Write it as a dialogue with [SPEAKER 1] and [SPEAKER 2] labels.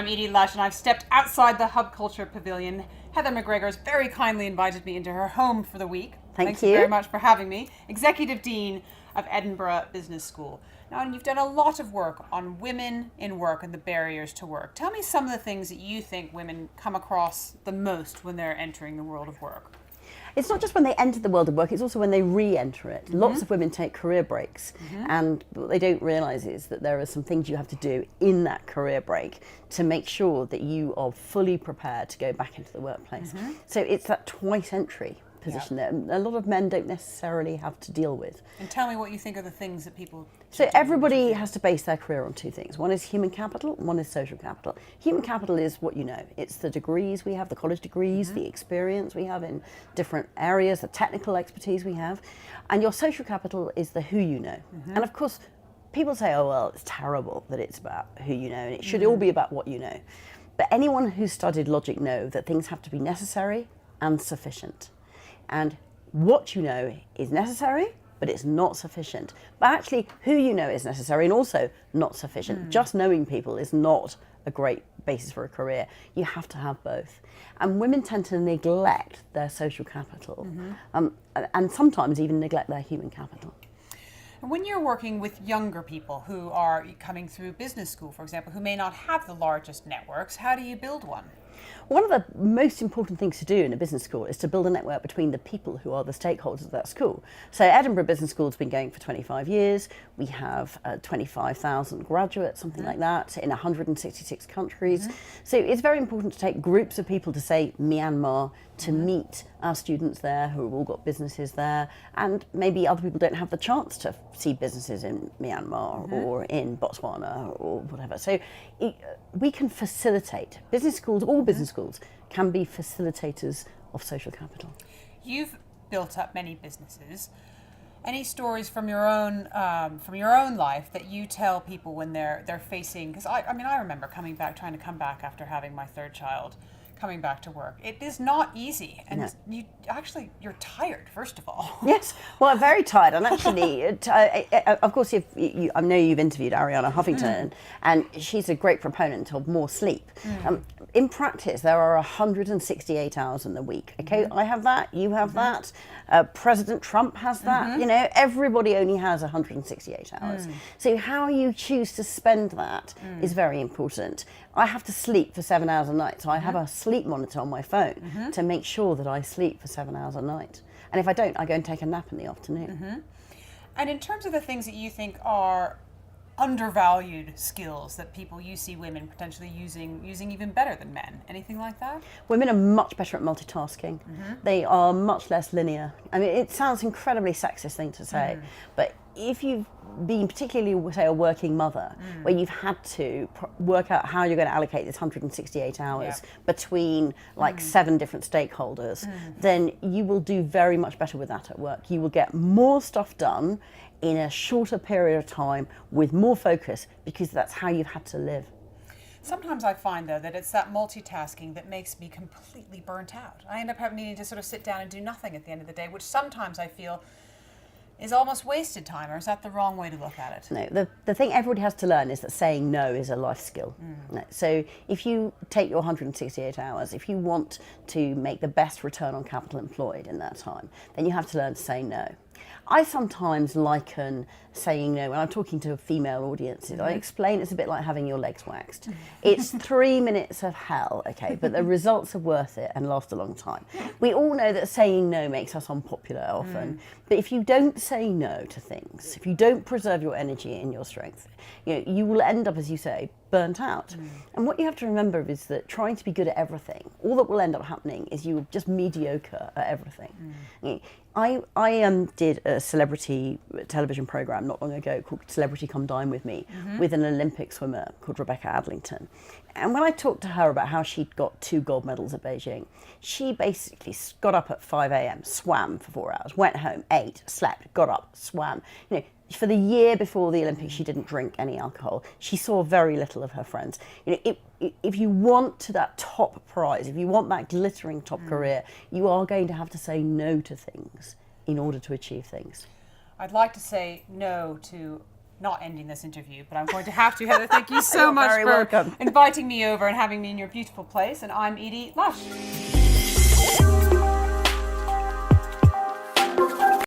[SPEAKER 1] I'm Edie Lush, and I've stepped outside the Hub Culture Pavilion. Heather McGregor has very kindly invited me into her home for the week.
[SPEAKER 2] Thanks
[SPEAKER 1] you very much for having me. Executive Dean of Edinburgh Business School. Now, you've done a lot of work on women in work and the barriers to work. Tell me some of the things that you think women come across the most when they're entering the world of work.
[SPEAKER 2] It's not just when they enter the world of work, it's also when they re-enter it.
[SPEAKER 1] Mm-hmm.
[SPEAKER 2] Lots of women take career breaks, and what they don't realise is that there are some things you have to do in that career break to make sure that you are fully prepared to go back into the workplace. So it's that twice entry position that a lot of men don't necessarily have to deal with.
[SPEAKER 1] And tell me what you think are the things that people...
[SPEAKER 2] So everybody has to base their career on two things. One is human capital, one is social capital. Human capital is what you know. It's the degrees we have, the college degrees, the experience we have in different areas, the technical expertise we have. And your social capital is the who you know. And of course, people say, oh, well, it's terrible that it's about who you know, and it should all be about what you know. But anyone who's studied logic know that things have to be necessary and sufficient. And what you know is necessary, but it's not sufficient. But actually, who you know is necessary and also not sufficient. Just knowing people is not a great basis for a career. You have to have both. And women tend to neglect their social capital, and sometimes even neglect their human capital.
[SPEAKER 1] When you're working with younger people who are coming through business school, for example, who may not have the largest networks, how do you build one?
[SPEAKER 2] One of the most important things to do in a business school is to build a network between the people who are the stakeholders of that school. So Edinburgh Business School has been going for 25 years. We have 25,000 graduates, something like that, in 166 countries. So it's very important to take groups of people to, say, Myanmar, to meet our students there who have all got businesses there, and maybe other people don't have the chance to see businesses in Myanmar or in Botswana or whatever. So we can facilitate. Business schools, all business schools, can be facilitators of social capital.
[SPEAKER 1] You've built up many businesses. Any stories from your own life that you tell people when they're facing? Because I remember trying to come back after having my third child. Coming back to work, it is not easy, and you're tired. First of all,
[SPEAKER 2] yes, well, I'm very tired, and actually, of course, I know you've interviewed Ariana Huffington, and she's a great proponent of more sleep. In practice, there are 168 hours in the week. Okay, I have that, you have that, President Trump has that. You know, everybody only has 168 hours. So how you choose to spend that is very important. I have to sleep for 7 hours a night, so I have a sleep monitor on my phone to make sure that I sleep for 7 hours a night. And if I don't, I go and take a nap in the afternoon.
[SPEAKER 1] And in terms of the things that you think are undervalued skills that you see women potentially using even better than men, anything like that?
[SPEAKER 2] Women are much better at multitasking. They are much less linear. I mean, it sounds incredibly sexist thing to say, but if you've been particularly, say, a working mother, where you've had to work out how you're going to allocate this 168 hours between like 7 different stakeholders, then you will do very much better with that at work. You will get more stuff done in a shorter period of time with more focus, because that's how you've had to live.
[SPEAKER 1] Sometimes I find, though, that it's that multitasking that makes me completely burnt out. I end up needing to sort of sit down and do nothing at the end of the day, which sometimes I feel is almost wasted time, or is that the wrong way to look at it?
[SPEAKER 2] No, the thing everybody has to learn is that saying no is a life skill. So if you take your 168 hours, if you want to make the best return on capital employed in that time, then you have to learn to say no. I sometimes liken saying no, when I'm talking to female audiences, I explain it's a bit like having your legs waxed. It's 3 minutes of hell, okay, but the results are worth it and last a long time. We all know that saying no makes us unpopular often, but if you don't say no to things, if you don't preserve your energy and your strength, you will end up, as you say, burnt out. And what you have to remember is that trying to be good at everything, all that will end up happening is you're just mediocre at everything. I did a celebrity television program not long ago called Celebrity Come Dine With Me with an Olympic swimmer called Rebecca Adlington. And when I talked to her about how she'd got 2 gold medals at Beijing, she basically got up at 5 a.m, swam for 4 hours, went home, ate, slept, got up, swam. For the year before the Olympics, she didn't drink any alcohol. She saw very little of her friends. If you want to that top prize, if you want that glittering top career, you are going to have to say no to things in order to achieve things.
[SPEAKER 1] I'd like to say no to not ending this interview, but I'm going to have to. Heather, thank you so
[SPEAKER 2] You're
[SPEAKER 1] much
[SPEAKER 2] very
[SPEAKER 1] for
[SPEAKER 2] welcome.
[SPEAKER 1] inviting me over and having me in your beautiful place. And I'm Edie Lush.